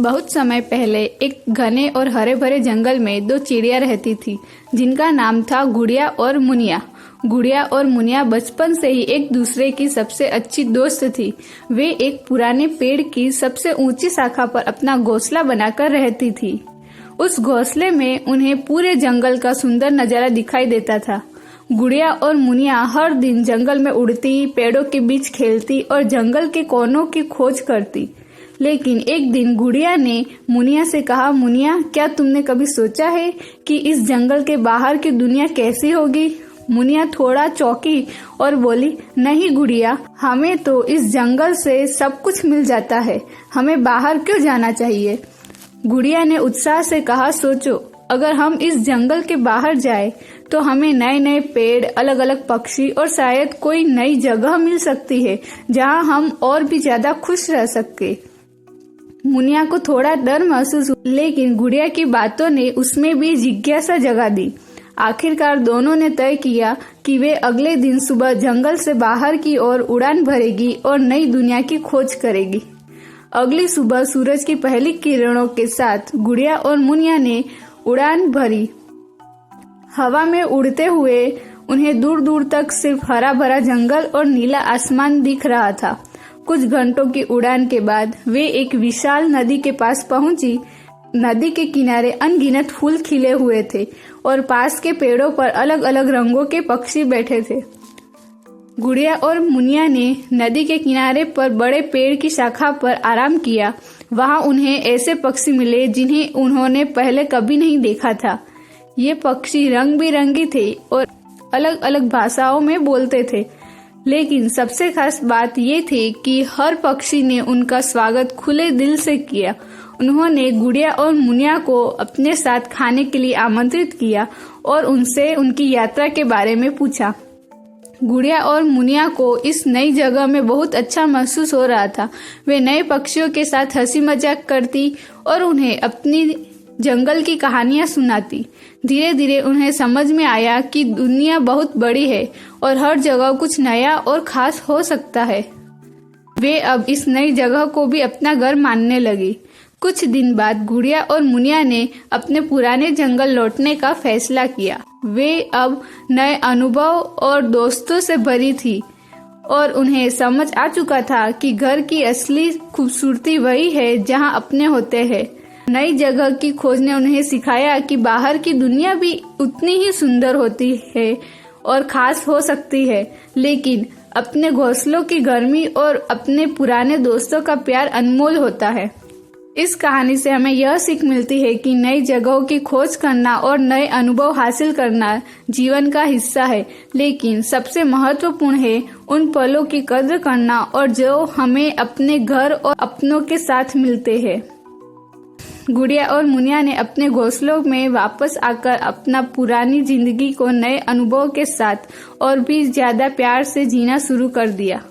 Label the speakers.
Speaker 1: बहुत समय पहले एक घने और हरे भरे जंगल में दो चिड़िया रहती थी जिनका नाम था गुड़िया और मुनिया। गुड़िया और मुनिया बचपन से ही एक दूसरे की सबसे अच्छी दोस्त थी। वे एक पुराने पेड़ की सबसे ऊंची शाखा पर अपना घोंसला बनाकर रहती थी। उस घोंसले में उन्हें पूरे जंगल का सुंदर नजारा दिखाई देता था। गुड़िया और मुनिया हर दिन जंगल में उड़ती, पेड़ों के बीच खेलती और जंगल के कोनों की खोज करती। लेकिन एक दिन गुड़िया ने मुनिया से कहा, मुनिया, क्या तुमने कभी सोचा है कि इस जंगल के बाहर की दुनिया कैसी होगी? मुनिया थोड़ा चौंकी और बोली, नहीं गुड़िया, हमें तो इस जंगल से सब कुछ मिल जाता है, हमें बाहर क्यों जाना चाहिए? गुड़िया ने उत्साह से कहा, सोचो, अगर हम इस जंगल के बाहर जाए तो हमें नए नए पेड़, अलग अलग पक्षी और शायद कोई नई जगह मिल सकती है जहां हम और भी ज्यादा खुश रह सके। मुनिया को थोड़ा डर महसूस हुआ, लेकिन गुड़िया की बातों ने उसमें भी जिज्ञासा जगा दी। आखिरकार दोनों ने तय किया कि वे अगले दिन सुबह जंगल से बाहर की ओर उड़ान भरेगी और नई दुनिया की खोज करेगी। अगली सुबह सूरज की पहली किरणों के साथ गुड़िया और मुनिया ने उड़ान भरी। हवा में उड़ते हुए उन्हें दूर दूर तक सिर्फ हरा भरा जंगल और नीला आसमान दिख रहा था। कुछ घंटों की उड़ान के बाद वे एक विशाल नदी के पास पहुंची। नदी के किनारे अनगिनत फूल खिले हुए थे और पास के पेड़ों पर अलग अलग रंगों के पक्षी बैठे थे। गुड़िया और मुनिया ने नदी के किनारे पर बड़े पेड़ की शाखा पर आराम किया। वहां उन्हें ऐसे पक्षी मिले जिन्हें उन्होंने पहले कभी नहीं देखा था। ये पक्षी रंग बिरंगी थे और अलग अलग भाषाओं में बोलते थे, लेकिन सबसे खास बात ये थी कि हर पक्षी ने उनका स्वागत खुले दिल से किया। उन्होंने गुड़िया और मुनिया को अपने साथ खाने के लिए आमंत्रित किया और उनसे उनकी यात्रा के बारे में पूछा। गुड़िया और मुनिया को इस नई जगह में बहुत अच्छा महसूस हो रहा था। वे नए पक्षियों के साथ हंसी मजाक करती और उन्हें अपनी जंगल की कहानियां सुनाती। धीरे धीरे उन्हें समझ में आया कि दुनिया बहुत बड़ी है और हर जगह कुछ नया और खास हो सकता है। वे अब इस नई जगह को भी अपना घर मानने लगी। कुछ दिन बाद गुड़िया और मुनिया ने अपने पुराने जंगल लौटने का फैसला किया। वे अब नए अनुभव और दोस्तों से भरी थी और उन्हें समझ आ चुका था कि घर की असली खूबसूरती वही है जहां अपने होते हैं। नई जगह की खोज ने उन्हें सिखाया कि बाहर की दुनिया भी उतनी ही सुंदर होती है और खास हो सकती है, लेकिन अपने घोंसलों की गर्मी और अपने पुराने दोस्तों का प्यार अनमोल होता है। इस कहानी से हमें यह सीख मिलती है कि नई जगहों की खोज करना और नए अनुभव हासिल करना जीवन का हिस्सा है, लेकिन सबसे महत्वपूर्ण है उन पलों की कद्र करना और जो हमें अपने घर और अपनों के साथ मिलते हैं। गुड़िया और मुनिया ने अपने घोंसलों में वापस आकर अपना पुरानी जिंदगी को नए अनुभव के साथ और भी ज्यादा प्यार से जीना शुरू कर दिया।